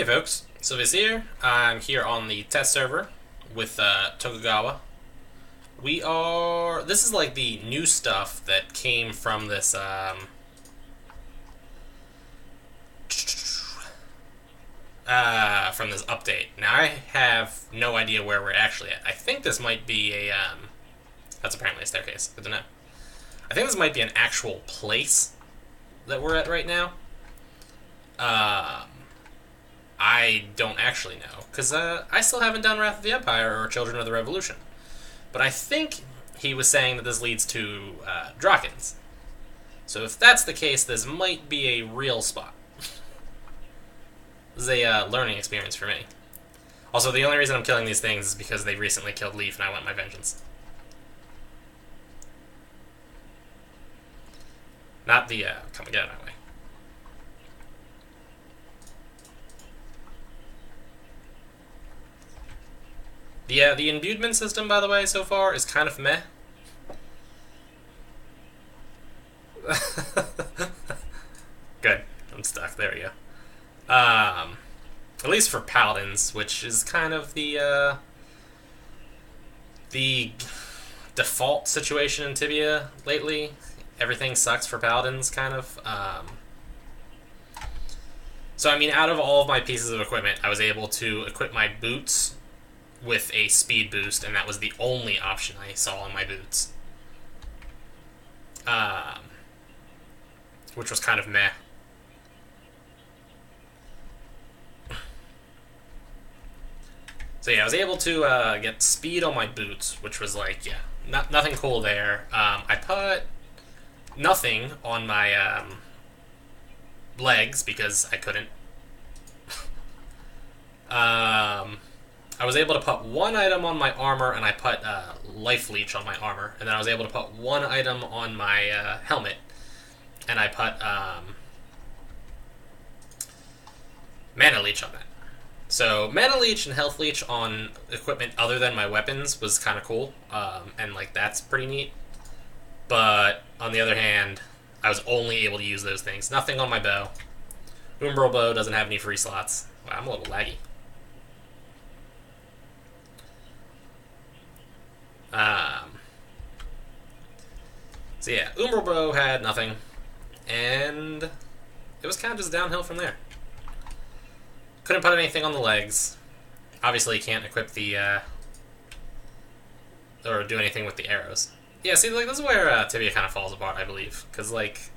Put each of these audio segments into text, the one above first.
Hey folks, Sylvia's here. I'm here on the test server with Tokugawa. This is like the new stuff that came from this, from this update. Now I have no idea where we're actually at. I think this might be that's apparently a staircase. Good to know. I think this might be an actual place that we're at right now. I don't actually know, because I still haven't done Wrath of the Empire or Children of the Revolution. But I think he was saying that this leads to Drakens. So if that's the case, this might be a real spot. This is a learning experience for me. Also, the only reason I'm killing these things is because they recently killed Leaf and I want my vengeance. Not the, come and get out of my way. The Imbuement system, by the way, so far is kind of meh. Good. I'm stuck. There we go. At least for Paladins, which is kind of the default situation in Tibia lately. Everything sucks for Paladins, kind of. So, I mean, out of all of my pieces of equipment, I was able to equip my boots with a speed boost, and that was the only option I saw on my boots. Which was kind of meh. So yeah, I was able to get speed on my boots, which was like, yeah, nothing cool there. I put nothing on my legs because I couldn't. I was able to put one item on my armor, and I put Life Leech on my armor. And then I was able to put one item on my helmet, and I put Mana Leech on that. So Mana Leech and Health Leech on equipment other than my weapons was kind of cool, and like that's pretty neat. But on the other hand, I was only able to use those things. Nothing on my bow. Umbral Bow doesn't have any free slots. Wow, I'm a little laggy. So yeah, Umbral Bow had nothing, and it was kind of just downhill from there. Couldn't put anything on the legs. Obviously, can't equip the, or do anything with the arrows. Yeah, see, like, this is where Tibia kind of falls apart, I believe. Because, like,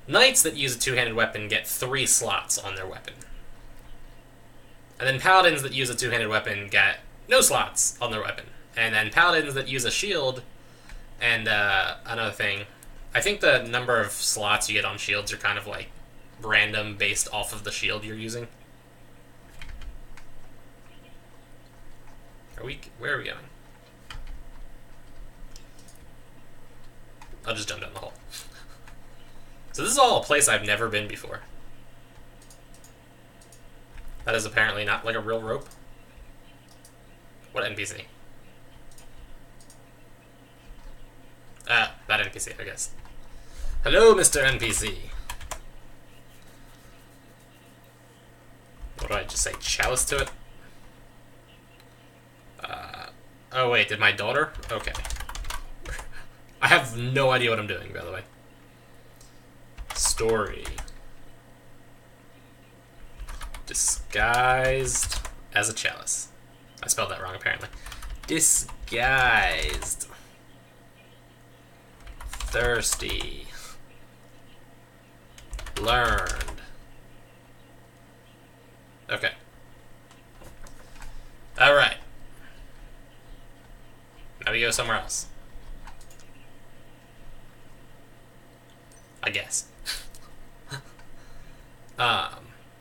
knights that use a two-handed weapon get 3 slots on their weapon. And then paladins that use a two-handed weapon get no slots on their weapon. And then paladins that use a shield and another thing. I think the number of slots you get on shields are kind of, like, random based off of the shield you're using. Where are we going? I'll just jump down the hole. So this is all a place I've never been before. That is apparently not like a real rope. What NPC? That NPC, I guess. Hello, Mr. NPC. What do I just say? Chalice to it? Oh wait, did my daughter? Okay. I have no idea what I'm doing, by the way. Story. Disguised as a chalice. I spelled that wrong, apparently. Disguised. Thirsty. Learned. Okay. Alright. Now we go somewhere else. I guess.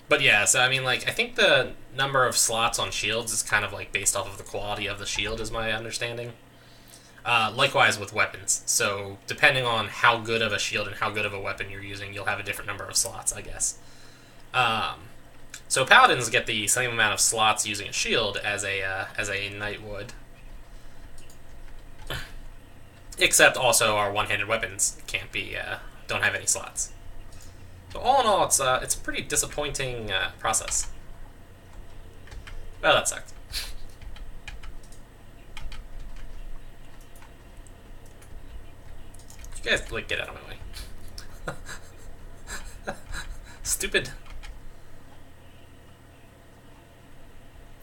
But yeah, so I mean, like, I think the number of slots on shields is kind of like based off of the quality of the shield, is my understanding. Likewise with weapons. So depending on how good of a shield and how good of a weapon you're using, you'll have a different number of slots, I guess. So paladins get the same amount of slots using a shield as a knight would. Except also our one-handed weapons can't be, don't have any slots. So all in all, it's a pretty disappointing process. Well, that sucked. You guys, like, get out of my way. Stupid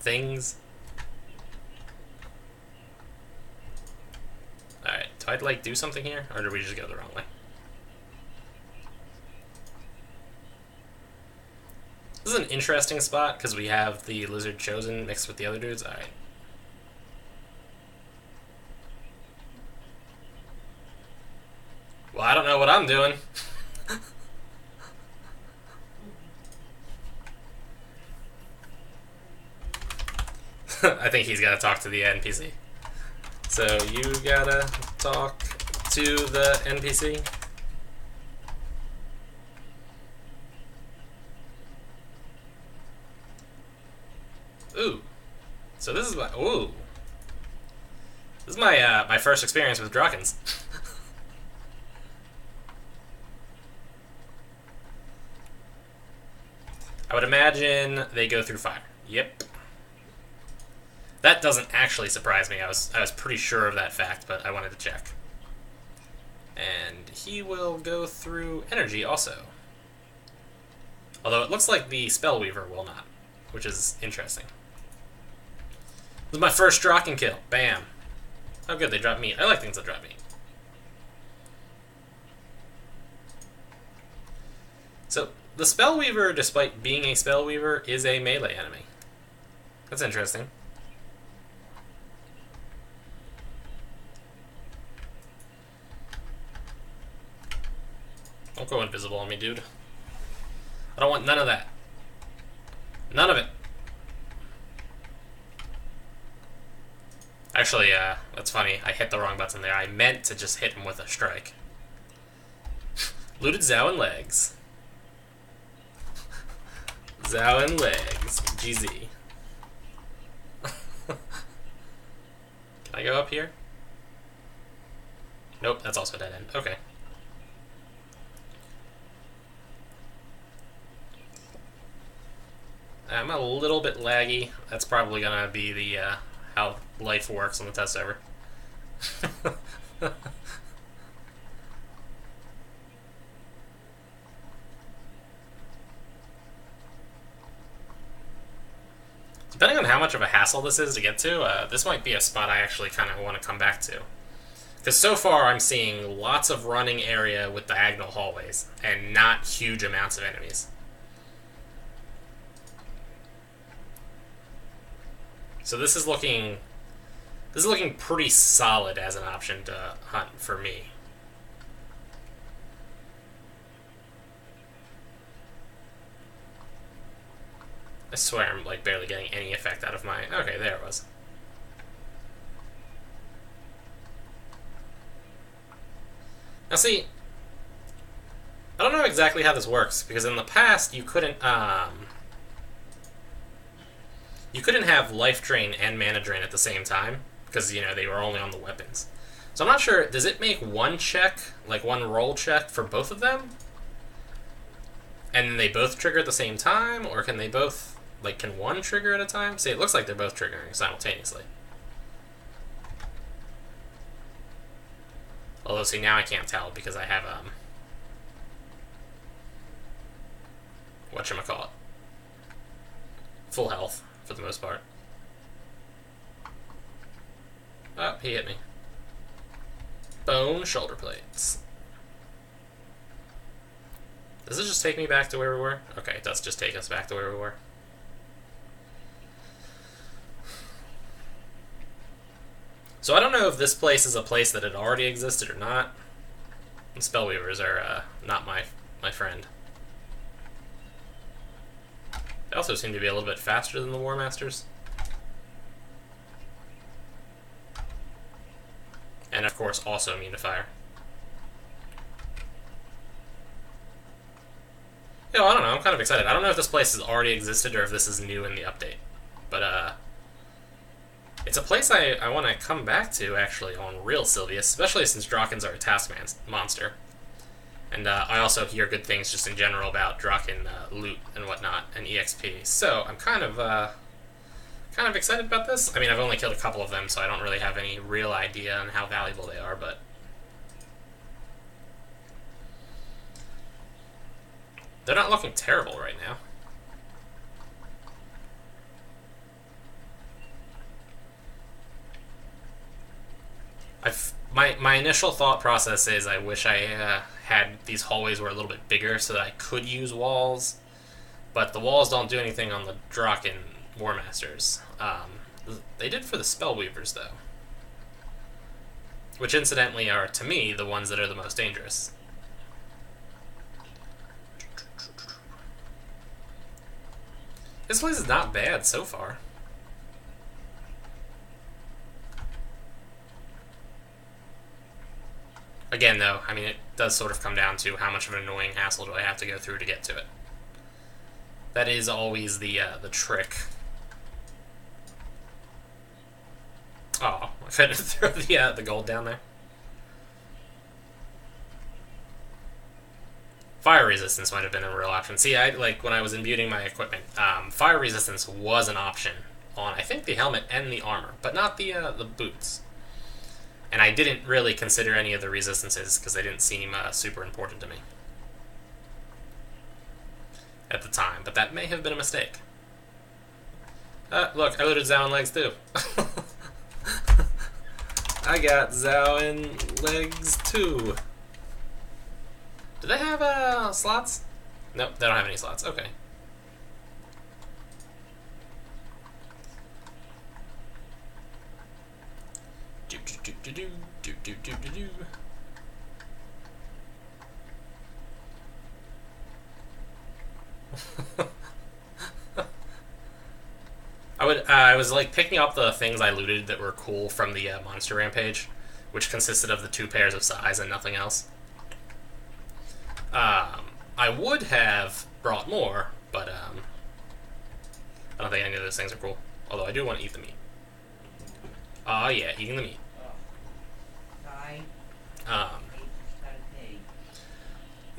things. Alright, do I, like, do something here? Or did we just go the wrong way? This is an interesting spot, because we have the Lizard Chosen mixed with the other dudes. Alright. Well, I don't know what I'm doing. I think he's got to talk to the NPC. So you gotta talk to the NPC. Ooh. So this is my This is my my first experience with Drakens. I would imagine they go through fire. Yep. That doesn't actually surprise me. I was pretty sure of that fact, but I wanted to check. And he will go through energy also. Although it looks like the Spellweaver will not, which is interesting. This is my first Draken kill. Bam. Oh good, they drop meat. I like things that drop meat. So, the Spellweaver, despite being a Spellweaver, is a melee enemy. That's interesting. Don't go invisible on me, dude. I don't want none of that. None of it. Actually, that's funny. I hit the wrong button there. I meant to just hit him with a strike. Looted Zhao and legs. Zhao and legs. GZ. Can I go up here? Nope, that's also dead end. Okay. I'm a little bit laggy. That's probably gonna be the how life works on the test server. Depending on how much of a hassle this is to get to, this might be a spot I actually kind of want to come back to. Because so far I'm seeing lots of running area with diagonal hallways, and not huge amounts of enemies. So this is looking pretty solid as an option to hunt for me. I swear I'm like barely getting any effect out of my... Okay, there it was. Now see, I don't know exactly how this works, because in the past you couldn't have life drain and mana drain at the same time, because, you know, they were only on the weapons. So I'm not sure, does it make one check, like one roll check for both of them? And they both trigger at the same time, or can they both, like, can one trigger at a time? See, it looks like they're both triggering simultaneously. Although, see, now I can't tell because I have, whatchamacallit, full health, for the most part. Oh, he hit me. Bone shoulder plates. Does it just take me back to where we were? Okay, it does just take us back to where we were. So I don't know if this place is a place that had already existed or not. And Spellweavers are not my friend. They also seem to be a little bit faster than the War Masters. And of course also immune to fire. You know, I don't know, I'm kind of excited. I don't know if this place has already existed or if this is new in the update. But, it's a place I want to come back to, actually, on real Sylvius, especially since Drakens are a task monster. And I also hear good things just in general about Draken loot and whatnot and EXP. So I'm kind of excited about this. I mean, I've only killed a couple of them, so I don't really have any real idea on how valuable they are, but they're not looking terrible right now. My initial thought process is I wish I had these hallways were a little bit bigger so that I could use walls, but the walls don't do anything on the Draken War Masters. They did for the Spellweavers, though. Which, incidentally, are, to me, the ones that are the most dangerous. This place is not bad so far. Again, though, I mean, it does sort of come down to how much of an annoying hassle do I have to go through to get to it. That is always the trick. Oh, I couldn't throw the gold down there. Fire resistance might have been a real option. See, when I was imbuing my equipment, fire resistance was an option on, I think, the helmet and the armor, but not the boots. And I didn't really consider any of the resistances because they didn't seem super important to me at the time, but that may have been a mistake. Look, I looted Zowan legs too. I got Zowan legs too. Do they have slots? Nope, they don't have any slots. Okay. Do do do do do do do do do. I was like picking up the things I looted that were cool from the monster rampage, which consisted of the 2 pairs of size and nothing else. I would have brought more, but I don't think any of those things are cool. Although I do want to eat the meat. Oh yeah, eating the meat.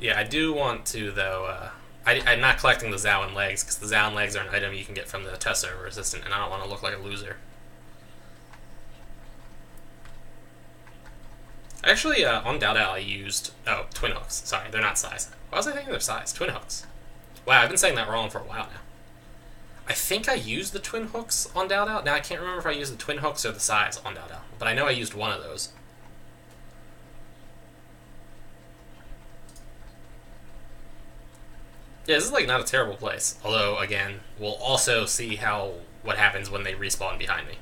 Yeah, I do want to, though. I'm not collecting the Zowan legs, because the Zowan legs are an item you can get from the Tessa Resistant, and I don't want to look like a loser. Actually, on Dao Dao I used... Oh, twin hooks. Sorry, they're not size. Why was I thinking they're size? Twin hooks. Wow, I've been saying that wrong for a while now. I think I used the twin hooks on Dao Dao. Now, I can't remember if I used the twin hooks or the size on Dao Dao, but I know I used one of those. Yeah, this is like not a terrible place. Although, again, we'll also see what happens when they respawn behind me.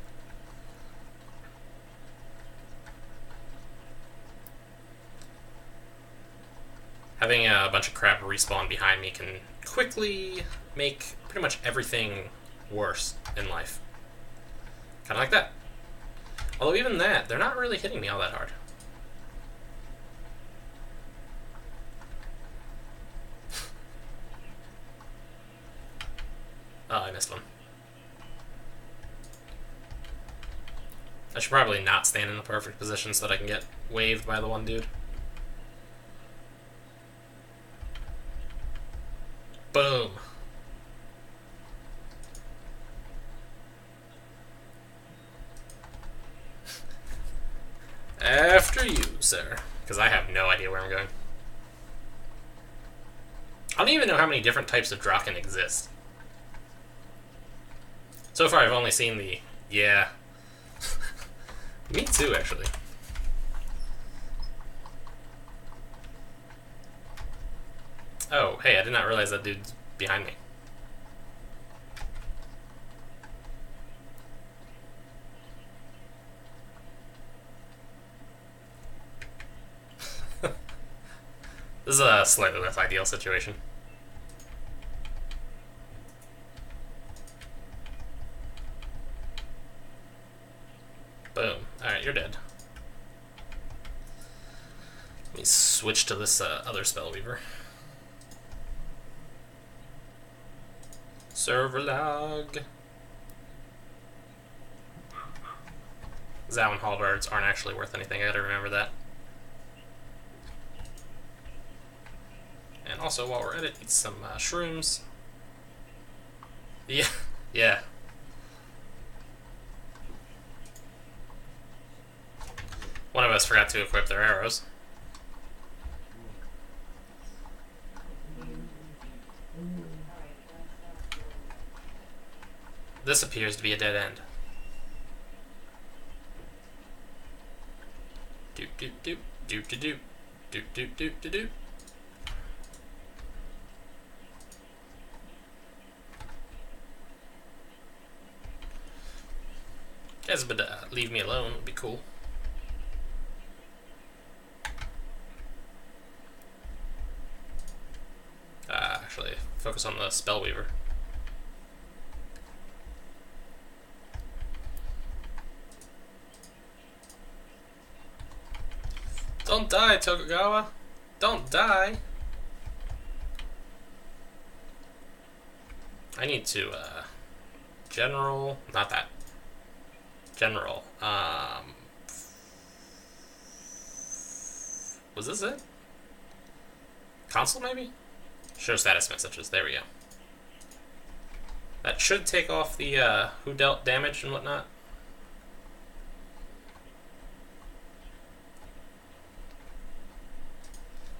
Having a bunch of crap respawn behind me can quickly make pretty much everything worse in life. Kind of like that. Although even that, they're not really hitting me all that hard. Oh, I missed one. I should probably not stand in the perfect position so that I can get waved by the one dude. Boom. After you, sir. Because I have no idea where I'm going. I don't even know how many different types of Draken exist. So far, I've only seen the... Yeah. Me too, actually. Oh, hey, I did not realize that dude's behind me. This is a slightly less ideal situation. Boom. Alright, you're dead. Let me switch to this other Spellweaver. Server log. Zowan halberds aren't actually worth anything, I gotta remember that. And also, while we're at it, eat some shrooms. Yeah, yeah. One of us forgot to equip their arrows. This appears to be a dead end. Doop doop doop doop doop doop doop doop doop doop. Guys, but leave me alone. Would be cool. Actually, focus on the Spellweaver. Don't die, Tokugawa. Don't die. I need to, general, not that. General, was this it? Console, maybe? Show status messages, there we go. That should take off the, who dealt damage and whatnot.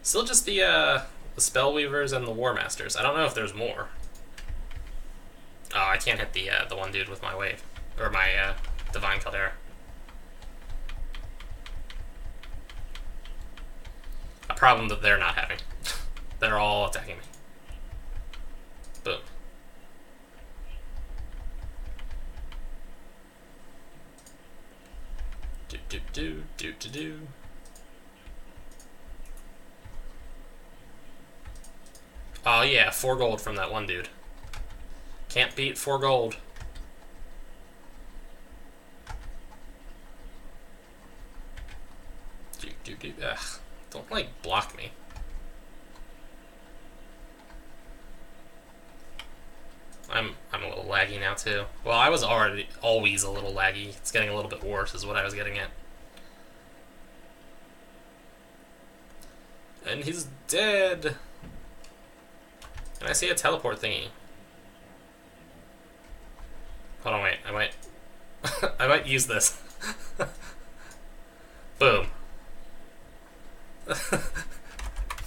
Still just the Spellweavers and the War Masters. I don't know if there's more. Oh, I can't hit the one dude with my wave. Or my, Divine Caldera. A problem that they're not having. They're all attacking me. Boom. Do do do do do do. Oh yeah, 4 gold from that one dude. Can't beat 4 gold. Ugh, don't like block me. I'm a little laggy now too. Well, I was always a little laggy. It's getting a little bit worse is what I was getting at. And he's dead. And I see a teleport thingy. Hold on, wait. I might I might use this. Boom.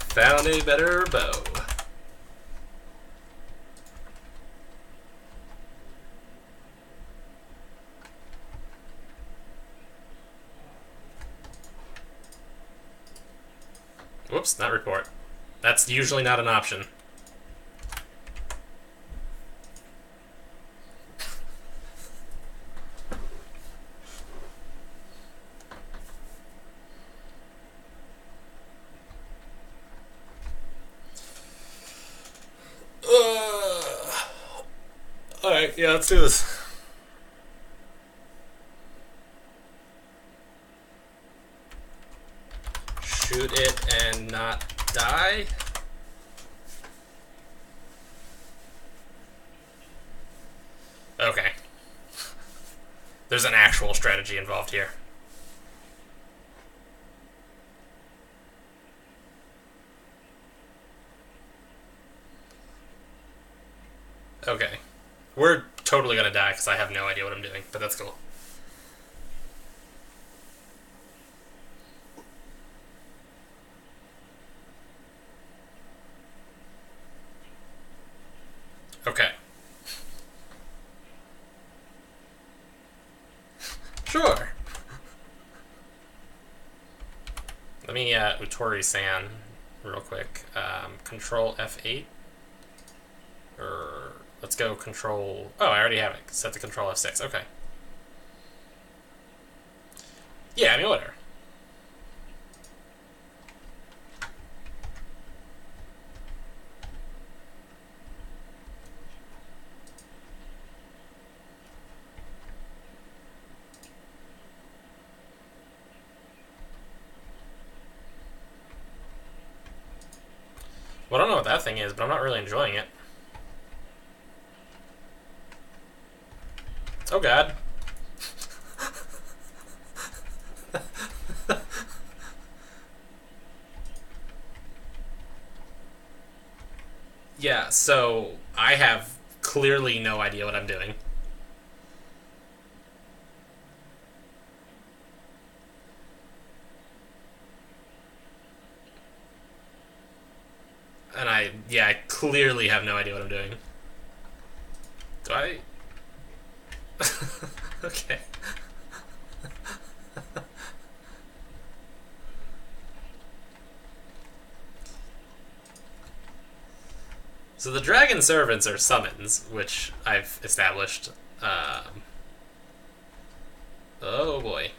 Found a better bow. Whoops, not report. That's usually not an option. Alright, yeah, let's do this. Shoot it and not die. Okay. There's an actual strategy involved here. Okay. We're totally gonna die because I have no idea what I'm doing, but that's cool. Okay. Sure. Let me Utori-san real quick. Control F8. Or let's go control. Oh, I already have it. Set to control F6. Okay. Yeah, I mean, whatever. Well, I don't know what that thing is, but I'm not really enjoying it. Oh god. Yeah, so I have clearly no idea what I'm doing. And I clearly have no idea what I'm doing. Do I? Okay. So the dragon servants are summons, which I've established. Oh boy.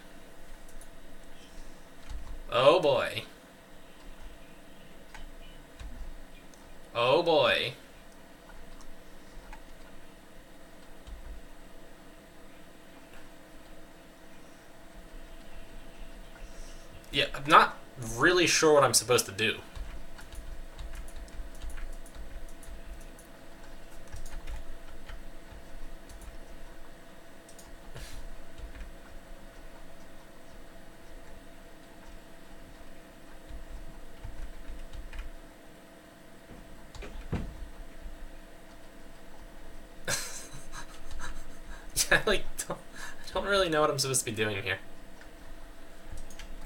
Oh boy. Oh boy. Yeah, I'm not really sure what I'm supposed to do. Yeah, I don't really know what I'm supposed to be doing here.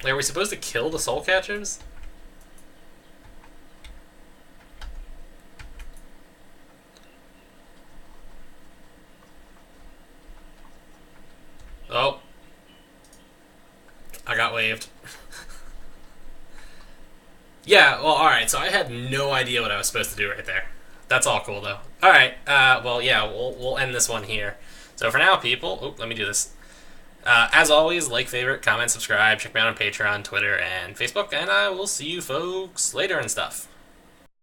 Like, are we supposed to kill the soul catchers? Oh. I got waved. Yeah, well, alright, so I had no idea what I was supposed to do right there. That's all cool, though. Alright, well, yeah, we'll end this one here. So for now, people... Oh, let me do this. As always, like, favorite, comment, subscribe, check me out on Patreon, Twitter, and Facebook, and I will see you folks later and stuff.